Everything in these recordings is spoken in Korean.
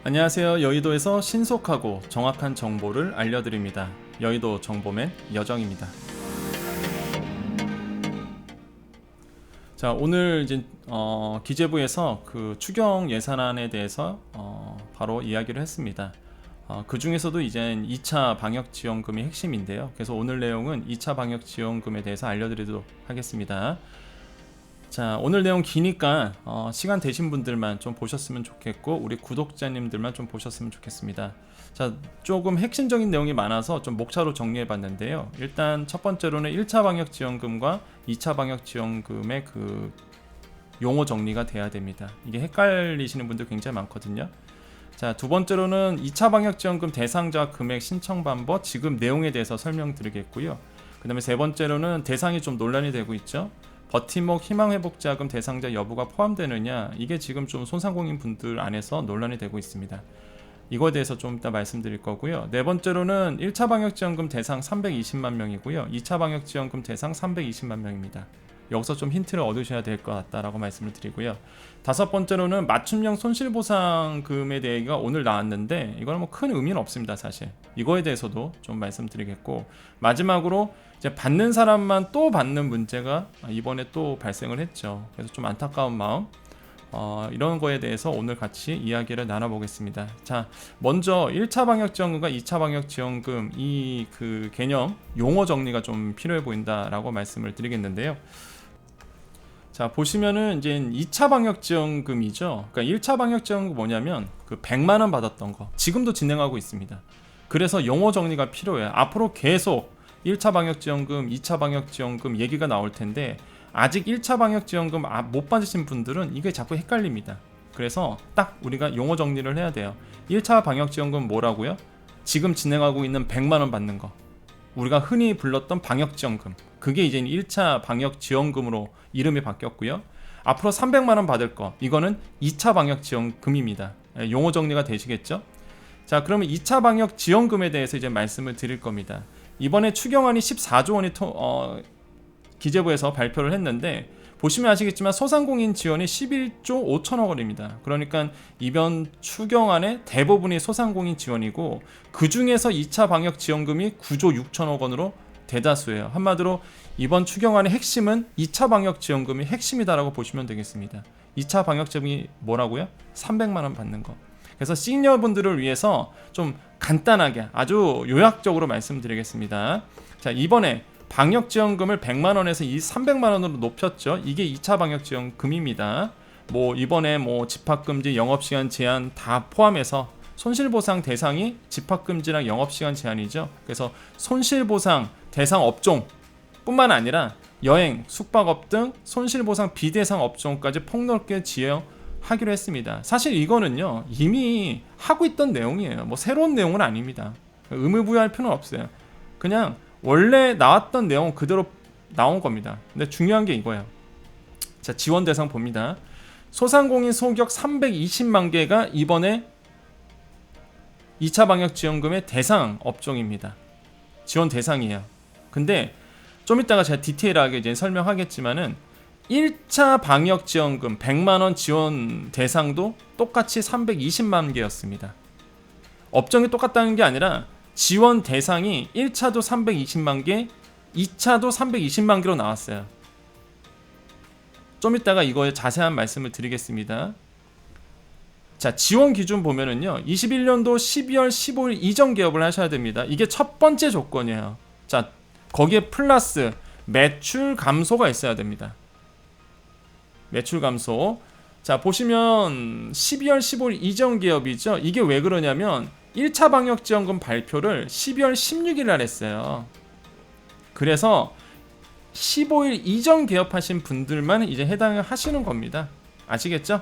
안녕하세요. 여의도에서 신속하고 정확한 정보를 알려드립니다. 여의도 정보맨 여정입니다. 자, 오늘 이제 기재부에서 그 추경 예산안에 대해서 바로 이야기를 했습니다. 그 중에서도 이제 2차 방역 지원금이 핵심인데요. 그래서 오늘 내용은 2차 방역 지원금에 대해서 알려드리도록 하겠습니다. 자, 오늘 내용 기니까 시간 되신 분들만 좀 보셨으면 좋겠고 우리 구독자님들만 좀 보셨으면 좋겠습니다. 자, 조금 핵심적인 내용이 많아서 좀 목차로 정리해 봤는데요. 일단 첫 번째로는 1차 방역 지원금과 2차 방역 지원금의 그 용어 정리가 돼야 됩니다. 이게 헷갈리시는 분들 굉장히 많거든요. 자, 두 번째로는 2차 방역 지원금 대상자 금액 신청 방법, 지금 내용에 대해서 설명드리겠고요. 그 다음에 세 번째로는 대상이 좀 논란이 되고 있죠. 버팀목 희망회복자금 대상자 여부가 포함되느냐, 이게 지금 좀 소상공인 분들 안에서 논란이 되고 있습니다. 이거에 대해서 좀 이따 말씀드릴 거고요. 네 번째로는 1차 방역지원금 대상 320만 명이고요 2차 방역지원금 대상 320만 명입니다 여기서 좀 힌트를 얻으셔야 될 것 같다라고 말씀을 드리고요. 다섯 번째로는 맞춤형 손실보상금에 대해가 오늘 나왔는데 이거는 뭐 큰 의미는 없습니다. 사실 이거에 대해서도 좀 말씀드리겠고, 마지막으로 이제 받는 사람만 또 받는 문제가 이번에 또 발생을 했죠. 그래서 좀 안타까운 마음, 이런 거에 대해서 오늘 같이 이야기를 나눠보겠습니다. 자, 먼저 1차 방역지원금과 2차 방역지원금 이 그 개념 용어 정리가 좀 필요해 보인다라고 말씀을 드리겠는데요. 자, 보시면은 이제 2차 방역지원금이죠. 그러니까 1차 방역지원금 뭐냐면 그 100만 원 받았던 거 지금도 진행하고 있습니다. 그래서 용어 정리가 필요해요. 앞으로 계속 1차 방역지원금, 2차 방역지원금 얘기가 나올 텐데 아직 1차 방역지원금 못 받으신 분들은 이게 자꾸 헷갈립니다. 그래서 딱 우리가 용어 정리를 해야 돼요. 1차 방역지원금 뭐라고요? 지금 진행하고 있는 100만 원 받는 거, 우리가 흔히 불렀던 방역지원금, 그게 이제 1차 방역지원금으로 이름이 바뀌었고요. 앞으로 300만 원 받을 거, 이거는 2차 방역지원금입니다. 용어 정리가 되시겠죠? 자, 그러면 2차 방역지원금에 대해서 이제 말씀을 드릴 겁니다. 이번에 추경안이 14조 원이 기재부에서 발표를 했는데 보시면 아시겠지만 소상공인 지원이 11조 5천억 원입니다. 그러니까 이번 추경안의 대부분이 소상공인 지원이고 그 중에서 2차 방역 지원금이 9조 6천억 원으로 대다수예요. 한마디로 이번 추경안의 핵심은 2차 방역 지원금이 핵심이다라고 보시면 되겠습니다. 2차 방역 지원금이 뭐라고요? 300만 원 받는 거. 그래서 시니어분들을 위해서 좀 간단하게 아주 요약적으로 말씀드리겠습니다. 자, 이번에 방역지원금을 100만원에서 300만원으로 높였죠. 이게 2차 방역지원금입니다. 뭐 이번에 뭐 집합금지, 영업시간 제한 다 포함해서 손실보상 대상이 집합금지랑 영업시간 제한이죠. 그래서 손실보상 대상 업종 뿐만 아니라 여행, 숙박업 등 손실보상 비대상 업종까지 폭넓게 지원하기로 했습니다. 사실 이거는요 이미 하고 있던 내용이에요. 뭐 새로운 내용은 아닙니다. 의무부여할 필요는 없어요. 그냥 원래 나왔던 내용 그대로 나온 겁니다. 근데 중요한 게 이거예요. 자, 지원 대상 봅니다. 소상공인 소격 320만 개가 이번에 2차 방역 지원금의 대상 업종입니다. 지원 대상이에요. 근데 좀 이따가 제가 디테일하게 이제 설명하겠지만은 1차 방역 지원금 100만 원 지원 대상도 똑같이 320만 개였습니다. 업종이 똑같다는 게 아니라 지원 대상이 1차도 320만 개, 2차도 320만 개로 나왔어요. 좀 이따가 이거에 자세한 말씀을 드리겠습니다. 자, 지원 기준 보면은요 21년도 12월 15일 이전 개업을 하셔야 됩니다. 이게 첫 번째 조건이에요. 자, 거기에 플러스 매출 감소가 있어야 됩니다. 매출 감소. 자, 보시면 12월 15일 이전 개업이죠. 이게 왜 그러냐면 1차 방역지원금 발표를 12월 16일 날 했어요. 그래서 15일 이전 개업하신 분들만 이제 해당을 하시는 겁니다. 아시겠죠?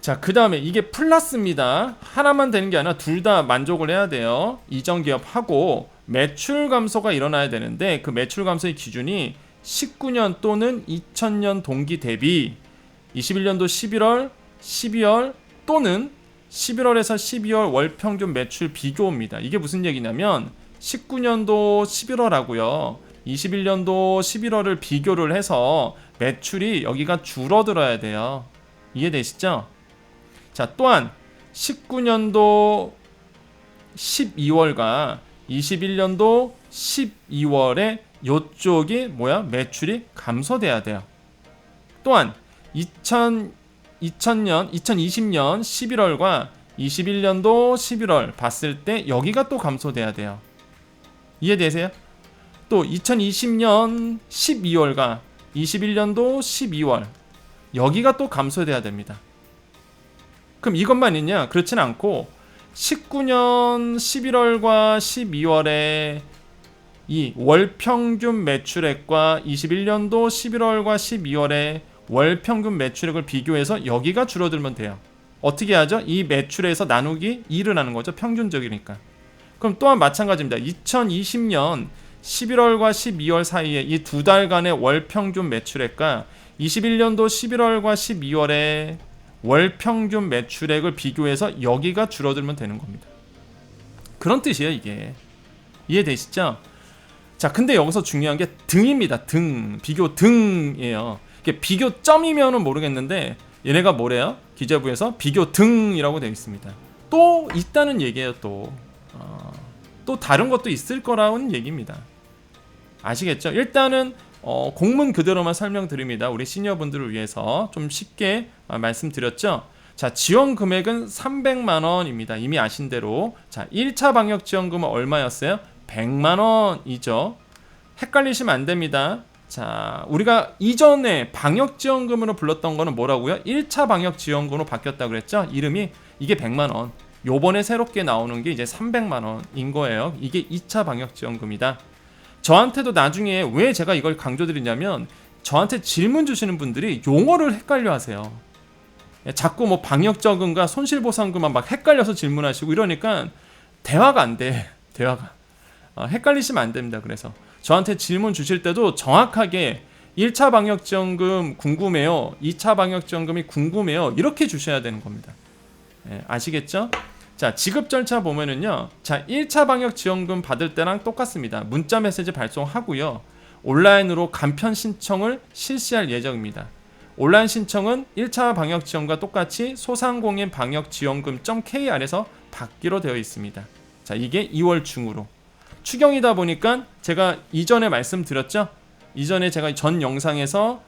자, 그 다음에 이게 플러스입니다. 하나만 되는 게 아니라 둘 다 만족을 해야 돼요. 이전 개업하고 매출 감소가 일어나야 되는데 그 매출 감소의 기준이 19년 또는 2000년 동기 대비 21년도 11월, 12월 또는 11월에서 12월 월 평균 매출 비교입니다. 이게 무슨 얘기냐면 19년도 11월하고요 21년도 11월을 비교를 해서 매출이 여기가 줄어들어야 돼요. 이해되시죠? 자, 또한 19년도 12월과 21년도 12월에 요쪽이 매출이 감소돼야 돼요. 또한 2020년 11월과 21년도 11월 봤을 때 여기가 또 감소돼야 돼요. 이해되세요? 또 2020년 12월과 21년도 12월 여기가 또 감소돼야 됩니다. 그럼 이것만 있냐? 그렇진 않고 19년 11월과 12월에 이 월평균 매출액과 21년도 11월과 12월에 월평균 매출액을 비교해서 여기가 줄어들면 돼요. 어떻게 하죠? 이 매출에서 나누기 2를 하는 거죠. 평균적이니까. 그럼 또한 마찬가지입니다. 2020년 11월과 12월 사이에 이 두 달간의 월평균 매출액과 21년도 11월과 12월에 월평균 매출액을 비교해서 여기가 줄어들면 되는 겁니다. 그런 뜻이에요, 이게. 이해되시죠? 자, 근데 여기서 중요한 게 등입니다. 등. 비교 등이에요. 이게 비교점이면은 모르겠는데 얘네가 뭐래요? 기재부에서 비교 등이라고 되어 있습니다. 또 있다는 얘기예요, 또 다른 것도 있을 거라는 얘기입니다. 아시겠죠? 일단은 공문 그대로만 설명드립니다. 우리 시니어분들을 위해서 좀 쉽게 말씀드렸죠. 자, 지원 금액은 300만 원입니다. 이미 아신 대로. 자, 1차 방역 지원금은 얼마였어요? 100만 원이죠. 헷갈리시면 안 됩니다. 자, 우리가 이전에 방역 지원금으로 불렀던 거는 뭐라고요? 1차 방역 지원금으로 바뀌었다고 그랬죠? 이름이 이게 100만 원. 요번에 새롭게 나오는 게 이제 300만 원인 거예요. 이게 2차 방역 지원금이다. 저한테도 나중에 왜 제가 이걸 강조드리냐면 저한테 질문 주시는 분들이 용어를 헷갈려 하세요. 자꾸 뭐 방역적금과 손실보상금만 막 헷갈려서 질문하시고 이러니까 대화가 안 돼. 대화가. 헷갈리시면 안 됩니다. 그래서 저한테 질문 주실 때도 정확하게 1차 방역지원금 궁금해요. 2차 방역지원금이 궁금해요. 이렇게 주셔야 되는 겁니다. 아시겠죠? 자, 지급 절차 보면은요. 자, 1차 방역지원금 받을 때랑 똑같습니다. 문자 메시지 발송하고요. 온라인으로 간편 신청을 실시할 예정입니다. 온라인 신청은 1차 방역지원과 똑같이 소상공인 방역지원금.kr에서 받기로 되어 있습니다. 자, 이게 2월 중으로. 추경이다 보니까 제가 이전에 말씀드렸죠. 이전에 제가 전 영상에서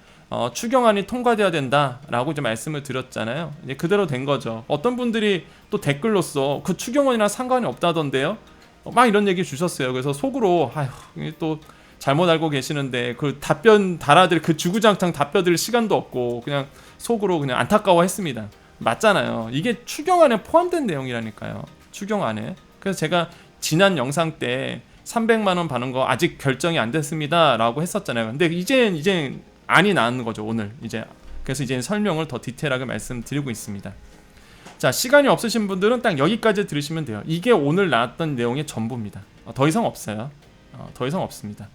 추경안이 통과돼야 된다라고 이제 말씀을 드렸잖아요. 이제 그대로 된 거죠. 어떤 분들이 또 댓글로써 그 추경안이랑 상관이 없다던데요. 막 이런 얘기 주셨어요. 그래서 속으로 또 잘못 알고 계시는데 그 답변 달아들 그 주구장창 답변드릴 시간도 없고 그냥 속으로 그냥 안타까워했습니다. 맞잖아요. 이게 추경안에 포함된 내용이라니까요. 추경안에. 그래서 제가 지난 영상 때 300만 원 받는 거 아직 결정이 안 됐습니다라고 했었잖아요. 근데 이제 안이 나온 거죠, 오늘. 그래서 이제 설명을 더 디테일하게 말씀드리고 있습니다. 자, 시간이 없으신 분들은 딱 여기까지 들으시면 돼요. 이게 오늘 나왔던 내용의 전부입니다. 더 이상 없어요. 더 이상 없습니다.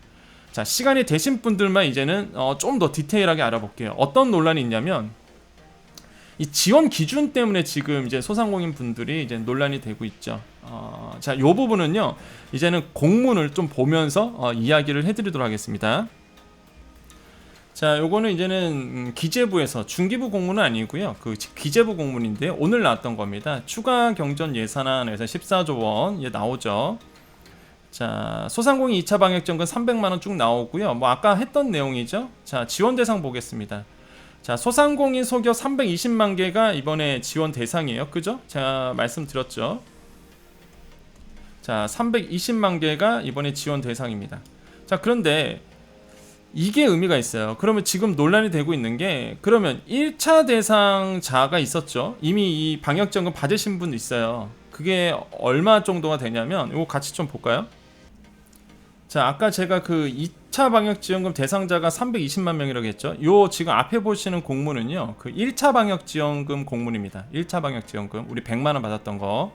자, 시간이 되신 분들만 이제는 좀 더 디테일하게 알아볼게요. 어떤 논란이 있냐면 이 지원 기준 때문에 지금 이제 소상공인 분들이 이제 논란이 되고 있죠. 자, 요 부분은요. 이제는 공문을 좀 보면서 이야기를 해드리도록 하겠습니다. 자, 요거는 이제는 기재부에서 중기부 공문은 아니고요. 그 기재부 공문인데 오늘 나왔던 겁니다. 추가 경전 예산안에서 14조 원 나오죠. 자, 소상공인 2차 방역지원금 300만 원 쭉 나오고요. 뭐 아까 했던 내용이죠. 자, 지원 대상 보겠습니다. 자, 소상공인 소기업 320만 개가 이번에 지원 대상이에요. 그죠? 제가 말씀드렸죠. 자, 320만 개가 이번에 지원 대상입니다. 자, 그런데 이게 의미가 있어요. 그러면 지금 논란이 되고 있는 게 그러면 1차 대상자가 있었죠. 이미 이 방역지원금 받으신 분 있어요. 그게 얼마 정도가 되냐면 이거 같이 좀 볼까요? 자, 아까 제가 그 2차 방역지원금 대상자가 320만 명이라고 했죠. 요 지금 앞에 보시는 공문은요. 그 1차 방역지원금 공문입니다. 1차 방역지원금 우리 100만 원 받았던 거.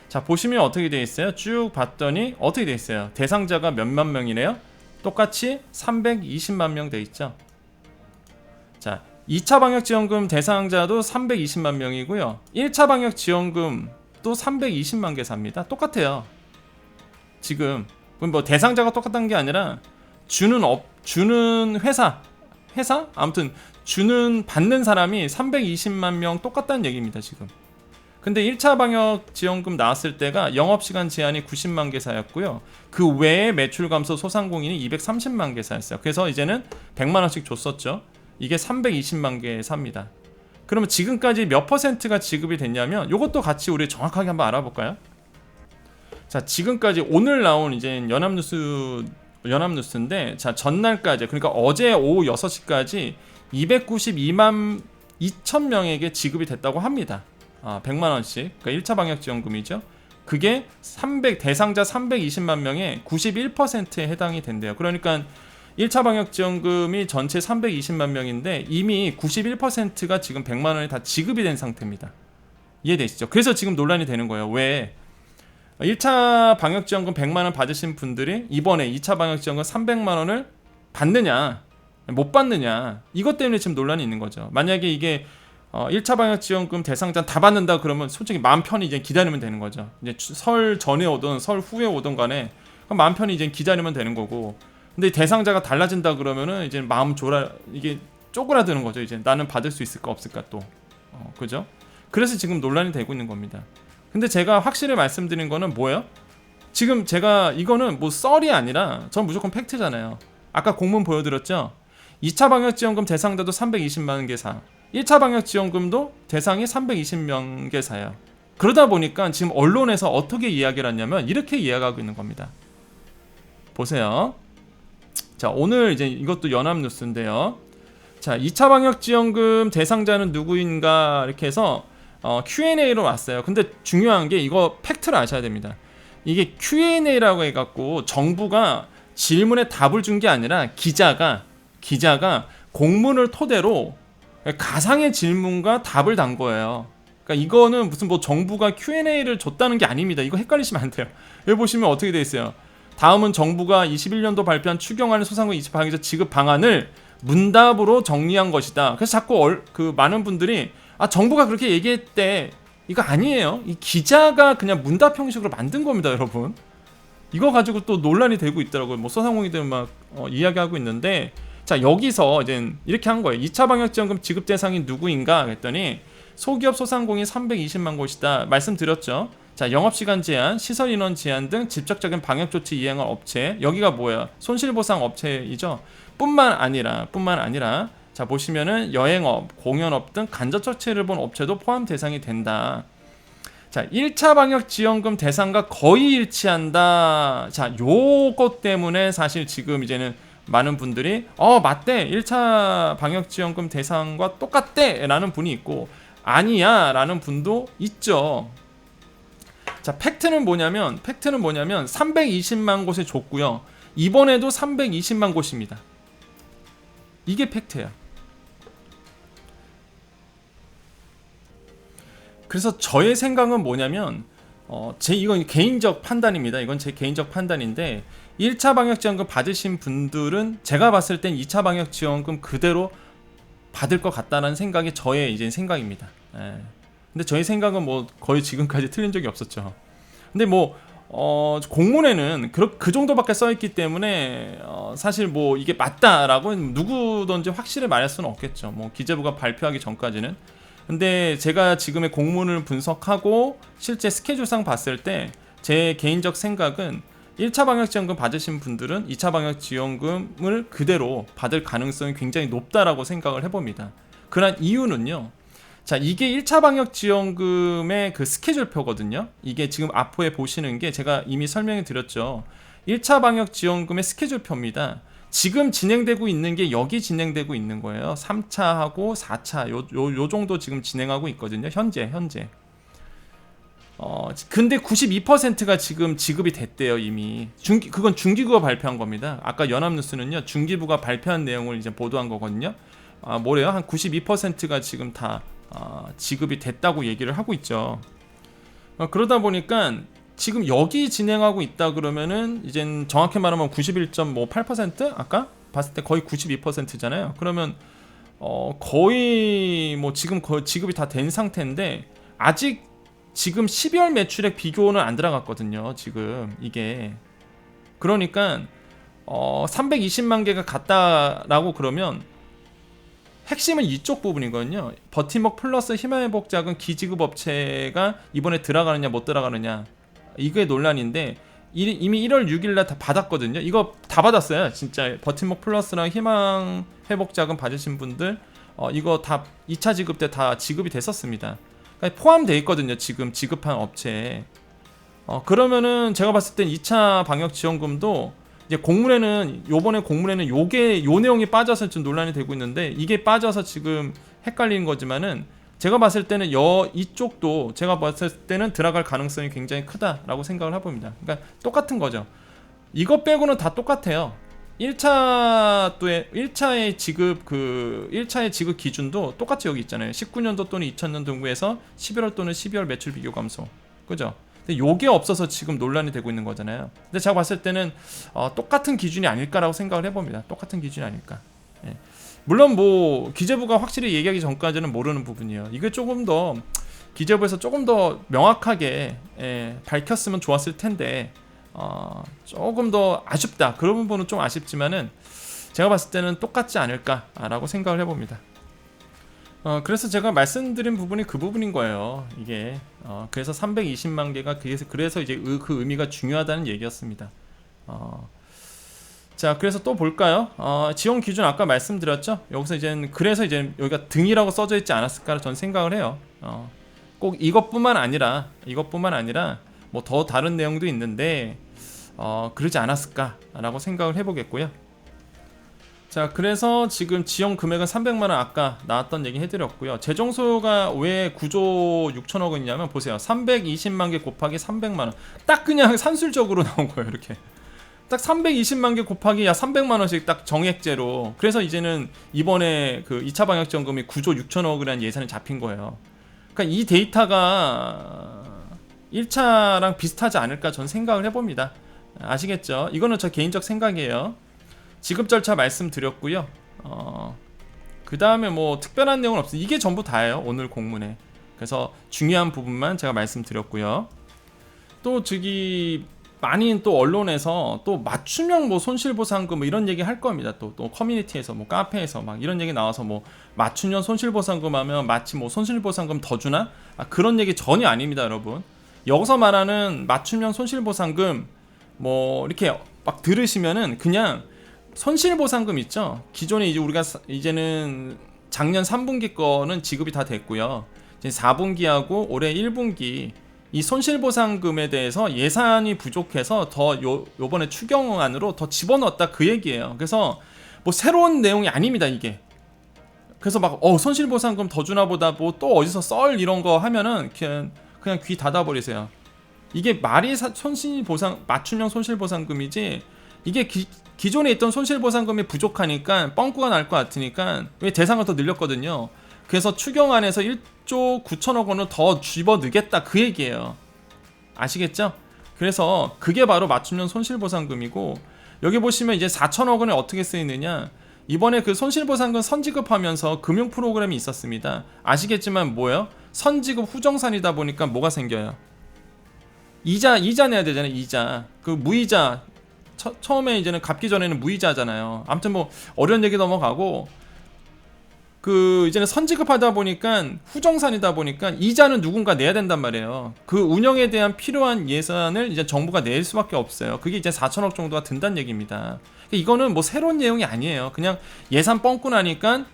자, 보시면 어떻게 되어 있어요? 쭉 봤더니 어떻게 되어 있어요? 대상자가 몇만 명이네요? 똑같이 320만 명 되어 있죠. 자, 2차 방역지원금 대상자도 320만 명이고요. 1차 방역지원금 또 320만 개 삽니다. 똑같아요. 지금 뭐 대상자가 똑같다는 게 아니라 주는 회사 아무튼 받는 사람이 320만 명 똑같다는 얘기입니다. 지금. 근데 1차 방역 지원금 나왔을 때가 영업시간 제한이 90만 개사였고요. 그 외에 매출 감소 소상공인이 230만 개사였어요. 그래서 이제는 100만 원씩 줬었죠. 이게 320만 개사입니다. 그러면 지금까지 몇 퍼센트가 지급이 됐냐면 이것도 같이 우리 정확하게 한번 알아볼까요? 자, 지금까지 오늘 나온 이제 연합뉴스인데, 자, 전날까지, 그러니까 어제 오후 6시까지 292만 2천 명에게 지급이 됐다고 합니다. 100만 원씩. 그러니까 1차 방역 지원금이죠. 그게 대상자 320만 명의 91%에 해당이 된대요. 그러니까 1차 방역 지원금이 전체 320만 명인데 이미 91%가 지금 100만 원이 다 지급이 된 상태입니다. 이해되시죠? 그래서 지금 논란이 되는 거예요. 왜? 1차 방역지원금 100만원 받으신 분들이 이번에 2차 방역지원금 300만 원을 받느냐 못 받느냐, 이것 때문에 지금 논란이 있는 거죠. 만약에 이게 1차 방역지원금 대상자 다 받는다 그러면 솔직히 마음 편히 이제 기다리면 되는 거죠. 이제 설 전에 오든 설 후에 오든 간에 마음 편히 이제 기다리면 되는 거고, 근데 대상자가 달라진다 그러면은 이제 이게 쪼그라드는 거죠. 이제 나는 받을 수 있을까 없을까 또 그죠? 그래서 지금 논란이 되고 있는 겁니다. 근데 제가 확실히 말씀드린 거는 뭐예요? 지금 제가 이거는 뭐 썰이 아니라 전 무조건 팩트잖아요. 아까 공문 보여드렸죠? 2차 방역지원금 대상자도 320만 개사, 1차 방역지원금도 대상이 320명 개사예요. 그러다 보니까 지금 언론에서 어떻게 이야기를 하냐면 이렇게 이야기하고 있는 겁니다. 보세요. 자, 오늘 이제 이것도 연합뉴스인데요. 자, 2차 방역지원금 대상자는 누구인가 이렇게 해서 Q&A로 왔어요. 근데 중요한 게 이거 팩트를 아셔야 됩니다. 이게 Q&A라고 해갖고 정부가 질문에 답을 준 게 아니라 기자가 공문을 토대로 가상의 질문과 답을 단 거예요. 그러니까 이거는 무슨 뭐 정부가 Q&A를 줬다는 게 아닙니다. 이거 헷갈리시면 안 돼요. 여기 보시면 어떻게 돼 있어요. 다음은 정부가 21년도 발표한 추경안의 소상공인 2차 방역 지급 방안을 문답으로 정리한 것이다. 그래서 자꾸 많은 분들이 정부가 그렇게 얘기했대. 이거 아니에요. 이 기자가 그냥 문답 형식으로 만든 겁니다, 여러분. 이거 가지고 또 논란이 되고 있더라고요. 뭐 소상공인들 막 이야기하고 있는데, 자, 여기서 이제 이렇게 한 거예요. 2차 방역지원금 지급 대상이 누구인가 했더니 소기업 소상공인 320만 곳이다 말씀드렸죠. 자, 영업시간 제한, 시설인원 제한 등 직접적인 방역조치 이행한 업체, 여기가 뭐예요? 손실보상 업체이죠. 뿐만 아니라 자, 보시면은 여행업, 공연업 등 간접조치를 본 업체도 포함 대상이 된다. 자, 1차 방역지원금 대상과 거의 일치한다. 자, 요것 때문에 사실 지금 이제는 많은 분들이 맞대, 1차 방역지원금 대상과 똑같대 라는 분이 있고, 아니야 라는 분도 있죠. 자, 팩트는 뭐냐면 320만 곳에 줬고요. 이번에도 320만 곳입니다. 이게 팩트야. 그래서 저의 생각은 뭐냐면 이건 개인적 판단입니다. 이건 제 개인적 판단인데 1차 방역지원금 받으신 분들은 제가 봤을 땐 2차 방역지원금 그대로 받을 것 같다는 생각이 저의 이제 생각입니다. 근데 저의 생각은 뭐 거의 지금까지 틀린 적이 없었죠. 근데 뭐 공문에는 그 정도밖에 써있기 때문에 사실 뭐 이게 맞다라고 누구든지 확실히 말할 수는 없겠죠. 뭐 기재부가 발표하기 전까지는. 근데 제가 지금의 공문을 분석하고 실제 스케줄상 봤을 때 제 개인적 생각은 1차 방역지원금 받으신 분들은 2차 방역지원금을 그대로 받을 가능성이 굉장히 높다라고 생각을 해봅니다. 그런 이유는요. 자, 이게 1차 방역지원금의 그 스케줄표거든요. 이게 지금 앞에 보시는 게 제가 이미 설명해 드렸죠. 1차 방역지원금의 스케줄표입니다. 지금 진행되고 있는 게 여기 진행되고 있는 거예요. 3차하고 4차 요 정도 지금 진행하고 있거든요. 현재. 근데 92%가 지금 지급이 됐대요, 이미. 그건 중기부가 발표한 겁니다. 아까 연합뉴스는요, 중기부가 발표한 내용을 이제 보도한 거거든요. 뭐래요? 한 92%가 지금 다 지급이 됐다고 얘기를 하고 있죠. 그러다 보니까 지금 여기 진행하고 있다 그러면은 이젠 정확히 말하면 91.8%? 아까 봤을 때 거의 92%잖아요. 그러면 거의 뭐 지금 거의 지급이 다 된 상태인데 아직 지금 12월 매출액 비교는 안 들어갔거든요. 지금 이게 그러니까 320만 개가 갔다라고 그러면 핵심은 이쪽 부분이거든요. 버팀목 플러스 희망회복자금 기지급업체가 이번에 들어가느냐 못 들어가느냐, 이게 논란인데 이미 1월 6일날 다 받았거든요. 이거 다 받았어요. 진짜 버팀목 플러스랑 희망회복자금 받으신 분들 이거 다 2차 지급 때 다 지급이 됐었습니다. 그러니까 포함되어 있거든요. 지금 지급한 업체에. 그러면은 제가 봤을 땐 2차 방역지원금도 이제 요번에 공문에는 요 내용이 빠져서 좀 논란이 되고 있는데, 이게 빠져서 지금 헷갈리는 거지만은 제가 봤을 때는 이쪽도 제가 봤을 때는 들어갈 가능성이 굉장히 크다라고 생각을 해봅니다. 그러니까 똑같은 거죠. 이거 빼고는 다 똑같아요. 1차의 지급 기준도 똑같이 여기 있잖아요. 19년도 또는 2000년도에서 11월 또는 12월 매출 비교 감소. 그죠? 근데 요게 없어서 지금 논란이 되고 있는 거잖아요. 근데 제가 봤을 때는 똑같은 기준이 아닐까라고 생각을 해봅니다. 똑같은 기준이 아닐까. 예. 물론 뭐 기재부가 확실히 얘기하기 전까지는 모르는 부분이에요. 이게 조금 더 기재부에서 조금 더 명확하게 밝혔으면 좋았을 텐데 조금 더 아쉽다. 그런 부분은 좀 아쉽지만은 제가 봤을 때는 똑같지 않을까라고 생각을 해봅니다. 그래서 제가 말씀드린 부분이 그 부분인 거예요. 이게 그래서 320만 개가 그래서 이제 그 의미가 중요하다는 얘기였습니다. 자, 그래서 또 볼까요? 지원 기준 아까 말씀드렸죠. 그래서 이제 여기가 등이라고 써져 있지 않았을까 저는 생각을 해요. 꼭 이것뿐만 아니라 뭐 더 다른 내용도 있는데 그러지 않았을까라고 생각을 해보겠고요. 자, 그래서 지금 지원 금액은 300만원 아까 나왔던 얘기 해드렸고요. 재정 소요가 왜 9조 6천억 원이냐면 보세요. 320만 개 곱하기 300만원. 딱 그냥 산술적으로 나온 거예요. 이렇게 딱 320만 개 곱하기 300만원씩 딱 정액제로. 그래서 이제는 이번에 그 2차 방역지원금이 9조 6천억이라는 예산이 잡힌 거예요. 그러니까 이 데이터가 1차랑 비슷하지 않을까 저는 생각을 해봅니다. 아시겠죠? 이거는 저 개인적 생각이에요. 지급 절차 말씀드렸고요. 그 다음에 뭐 특별한 내용은 없어요. 이게 전부 다예요. 오늘 공문에. 그래서 중요한 부분만 제가 말씀드렸고요. 또 많이 또 언론에서 또 맞춤형 뭐 손실보상금 뭐 이런 얘기 할 겁니다. 또 커뮤니티에서 뭐 카페에서 막 이런 얘기 나와서 뭐 맞춤형 손실보상금 하면 마치 뭐 손실보상금 더 주나? 그런 얘기 전혀 아닙니다, 여러분. 여기서 말하는 맞춤형 손실보상금 뭐 이렇게 막 들으시면은 그냥 손실보상금 있죠. 기존에 이제는 작년 3분기 거는 지급이 다 됐고요. 이제 4분기하고 올해 1분기 이 손실보상금에 대해서 예산이 부족해서 더 요번에 추경안으로 더 집어넣었다 그 얘기예요. 그래서 뭐 새로운 내용이 아닙니다, 이게. 그래서 막 손실보상금 더 주나 보다 뭐 또 어디서 썰 이런 거 하면은 그냥 귀 닫아버리세요. 이게 말이 맞춤형 손실보상금이지, 이게 기존에 있던 손실보상금이 부족하니까 뻥꾸가 날 것 같으니까 왜 대상을 더 늘렸거든요. 그래서 추경안에서 1조 9천억 원을 더 집어넣겠다 그 얘기예요. 아시겠죠? 그래서 그게 바로 맞춤형 손실보상금이고, 여기 보시면 이제 4천억 원이 어떻게 쓰이느냐, 이번에 그 손실보상금 선지급하면서 금융 프로그램이 있었습니다. 아시겠지만 뭐예요? 선지급 후정산이다 보니까 뭐가 생겨요? 이자 내야 되잖아요. 이자. 그 무이자 처음에 이제는 갚기 전에는 무이자잖아요. 아무튼 뭐 어려운 얘기 넘어가고, 그 이제는 선지급하다 보니까 후정산이다 보니까 이자는 누군가 내야 된단 말이에요. 그 운영에 대한 필요한 예산을 이제 정부가 낼 수밖에 없어요. 그게 이제 4천억 정도가 든다는 얘기입니다. 이거는 뭐 새로운 내용이 아니에요. 그냥 예산 뻥꾸 나니까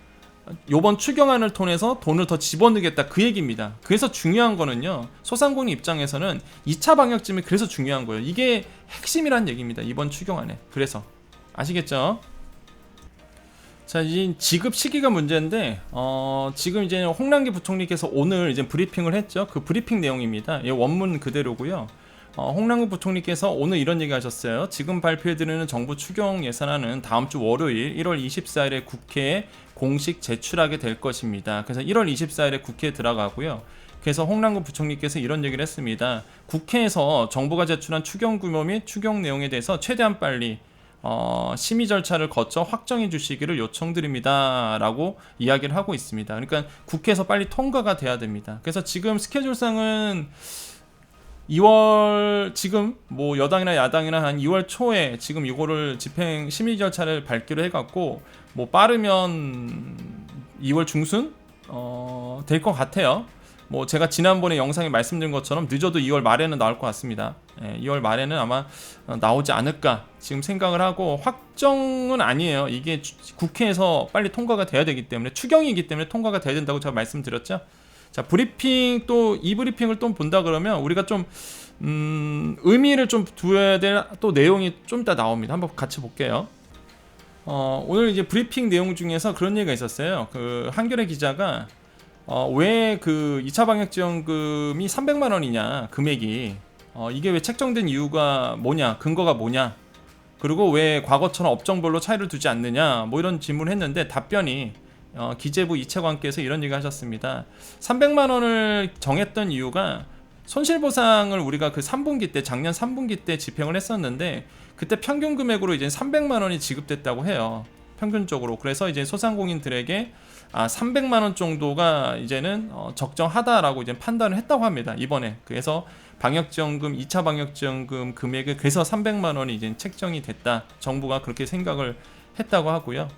요번 추경안을 통해서 돈을 더 집어넣겠다 그 얘기입니다. 그래서 중요한 거는요, 소상공인 입장에서는 2차 방역점이 그래서 중요한 거예요. 이게 핵심이란 얘기입니다, 이번 추경안에. 그래서 아시겠죠? 자, 이 지급 시기가 문제인데 지금 이제 홍남기 부총리께서 오늘 이제 브리핑을 했죠. 그 브리핑 내용입니다. 이 원문 그대로고요. 홍남기 부총리께서 오늘 이런 얘기 하셨어요. 지금 발표해드리는 정부 추경 예산안은 다음 주 월요일 1월 24일에 국회에 공식 제출하게 될 것입니다. 그래서 1월 24일에 국회에 들어가고요. 그래서 홍남기 부총리께서 이런 얘기를 했습니다. 국회에서 정부가 제출한 추경 규모 및 추경 내용에 대해서 최대한 빨리 심의 절차를 거쳐 확정해 주시기를 요청드립니다 라고 이야기를 하고 있습니다. 그러니까 국회에서 빨리 통과가 돼야 됩니다. 그래서 지금 스케줄상은 2월, 지금 뭐 여당이나 야당이나 한 2월 초에 지금 이거를 집행 심의 절차를 밟기로 해갖고, 뭐 빠르면 2월 중순 될 것 같아요. 뭐 제가 지난번에 영상에 말씀드린 것처럼 늦어도 2월 말에는 나올 것 같습니다. 2월 말에는 아마 나오지 않을까 지금 생각을 하고, 확정은 아니에요. 이게 국회에서 빨리 통과가 돼야 되기 때문에, 추경이기 때문에 통과가 돼야 된다고 제가 말씀드렸죠. 자, 브리핑, 또 이 브리핑을 또 본다 그러면 우리가 좀 의미를 좀 두어야 될 또 내용이 좀 이따 나옵니다. 한번 같이 볼게요. 오늘 이제 브리핑 내용 중에서 그런 얘기가 있었어요. 그 한겨레 기자가 왜 그 2차 방역지원금이 300만 원이냐, 금액이 이게 왜 책정된 이유가 뭐냐, 근거가 뭐냐, 그리고 왜 과거처럼 업종별로 차이를 두지 않느냐, 뭐 이런 질문을 했는데, 답변이 기재부 이채관께서 이런 얘기 하셨습니다. 300만 원을 정했던 이유가 손실보상을 우리가 그 3분기 때, 작년 3분기 때 집행을 했었는데, 그때 평균 금액으로 이제 300만 원이 지급됐다고 해요. 평균적으로. 그래서 이제 소상공인들에게 300만 원 정도가 이제는 적정하다라고 이제 판단을 했다고 합니다. 이번에. 그래서 방역지원금, 2차 방역지원금 금액을, 그래서 300만 원이 이제 책정이 됐다. 정부가 그렇게 생각을 했다고 하고요.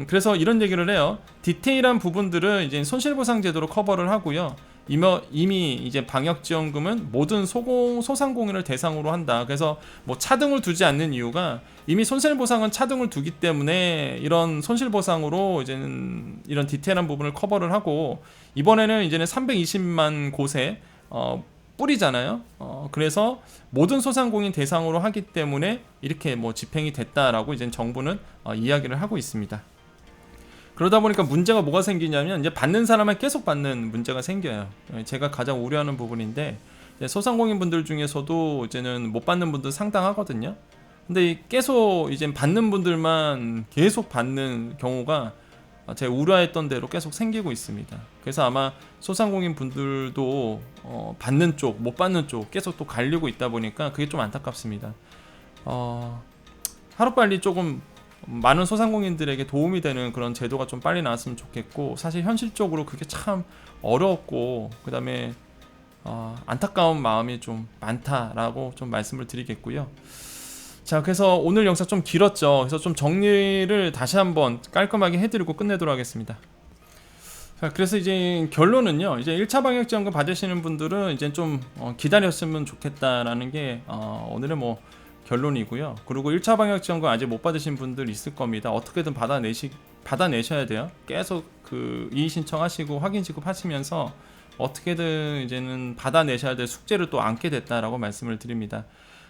그래서 이런 얘기를 해요. 디테일한 부분들은 이제 손실보상 제도로 커버를 하고요. 이미 이제 방역지원금은 모든 소상공인을 대상으로 한다. 그래서 뭐 차등을 두지 않는 이유가, 이미 손실보상은 차등을 두기 때문에 이런 손실보상으로 이제는 이런 디테일한 부분을 커버를 하고, 이번에는 이제는 320만 곳에 뿌리잖아요. 그래서 모든 소상공인 대상으로 하기 때문에 이렇게 뭐 집행이 됐다라고 이제 정부는 이야기를 하고 있습니다. 그러다 보니까 문제가 뭐가 생기냐면, 이제 받는 사람은 계속 받는 문제가 생겨요. 제가 가장 우려하는 부분인데, 소상공인 분들 중에서도 이제는 못 받는 분들 상당하거든요. 근데 계속 이제 받는 분들만 계속 받는 경우가 제가 우려했던 대로 계속 생기고 있습니다. 그래서 아마 소상공인 분들도 받는 쪽, 못 받는 쪽 계속 또 갈리고 있다 보니까 그게 좀 안타깝습니다. 하루빨리 조금 많은 소상공인들에게 도움이 되는 그런 제도가 좀 빨리 나왔으면 좋겠고, 사실 현실적으로 그게 참 어렵고, 그 다음에 안타까운 마음이 좀 많다라고 좀 말씀을 드리겠고요. 자, 그래서 오늘 영상 좀 길었죠. 그래서 좀 정리를 다시 한번 깔끔하게 해드리고 끝내도록 하겠습니다. 자, 그래서 이제 결론은요, 이제 1차 방역지원금 받으시는 분들은 이제 좀 기다렸으면 좋겠다라는 게 오늘의 뭐 결론이고요. 그리고 1차 방역지원금 아직 못 받으신 분들 있을 겁니다. 어떻게든 받아내셔야 돼요. 계속 그 이의 신청하시고 확인 지급하시면서 어떻게든 이제는 받아내셔야 될 숙제를 또 안게 됐다라고 말씀을 드립니다.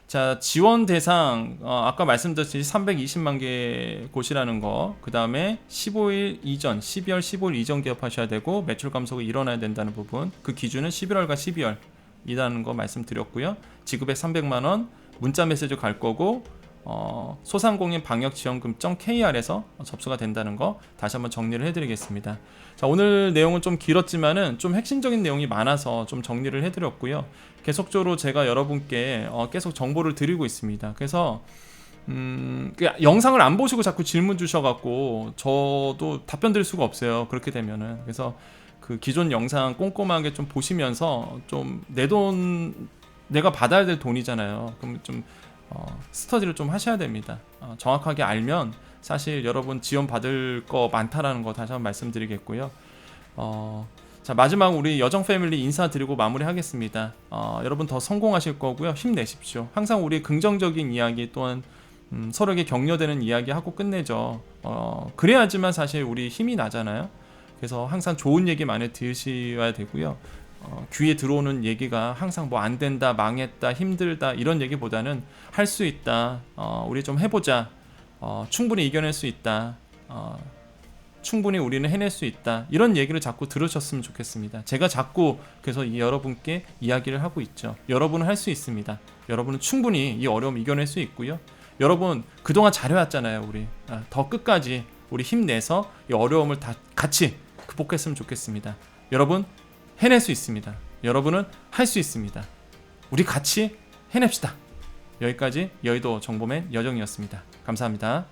자, 지원 대상 아까 말씀드렸듯이 320만 개 곳이라는 거, 그 다음에 15일 이전, 12월 15일 이전 개업하셔야 되고, 매출 감소가 일어나야 된다는 부분, 그 기준은 11월과 12월이라는 거 말씀드렸고요. 지급액 300만 원, 문자 메시지 갈 거고, 소상공인 방역지원금.kr에서 접수가 된다는 거 다시 한번 정리를 해드리겠습니다. 자, 오늘 내용은 좀 길었지만은 좀 핵심적인 내용이 많아서 좀 정리를 해드렸고요. 계속적으로 제가 여러분께 계속 정보를 드리고 있습니다. 그래서 영상을 안 보시고 자꾸 질문 주셔갖고 저도 답변 드릴 수가 없어요. 그렇게 되면은. 그래서 그 기존 영상 꼼꼼하게 좀 보시면서 좀 내 돈, 내가 받아야 될 돈이잖아요. 그럼 좀 스터디를 좀 하셔야 됩니다. 정확하게 알면 사실 여러분 지원 받을 거 많다라는 거 다시 한번 말씀드리겠고요. 자, 마지막 우리 여정 패밀리 인사드리고 마무리하겠습니다. 여러분 더 성공하실 거고요. 힘내십시오. 항상 우리 긍정적인 이야기, 또한 서로에게 격려되는 이야기 하고 끝내죠. 그래야지만 사실 우리 힘이 나잖아요. 그래서 항상 좋은 얘기 많이 들으셔야 되고요. 귀에 들어오는 얘기가 항상 뭐 안 된다, 망했다, 힘들다 이런 얘기보다는 할 수 있다, 우리 좀 해보자, 충분히 이겨낼 수 있다, 충분히 우리는 해낼 수 있다, 이런 얘기를 자꾸 들으셨으면 좋겠습니다. 제가 자꾸 그래서 여러분께 이야기를 하고 있죠. 여러분은 할 수 있습니다. 여러분은 충분히 이 어려움 이겨낼 수 있고요. 여러분 그동안 잘해왔잖아요. 우리 더 끝까지 우리 힘내서 이 어려움을 다 같이 극복했으면 좋겠습니다. 여러분 해낼 수 있습니다. 여러분은 할 수 있습니다. 우리 같이 해냅시다. 여기까지 여의도 정보맨 여정이었습니다. 감사합니다.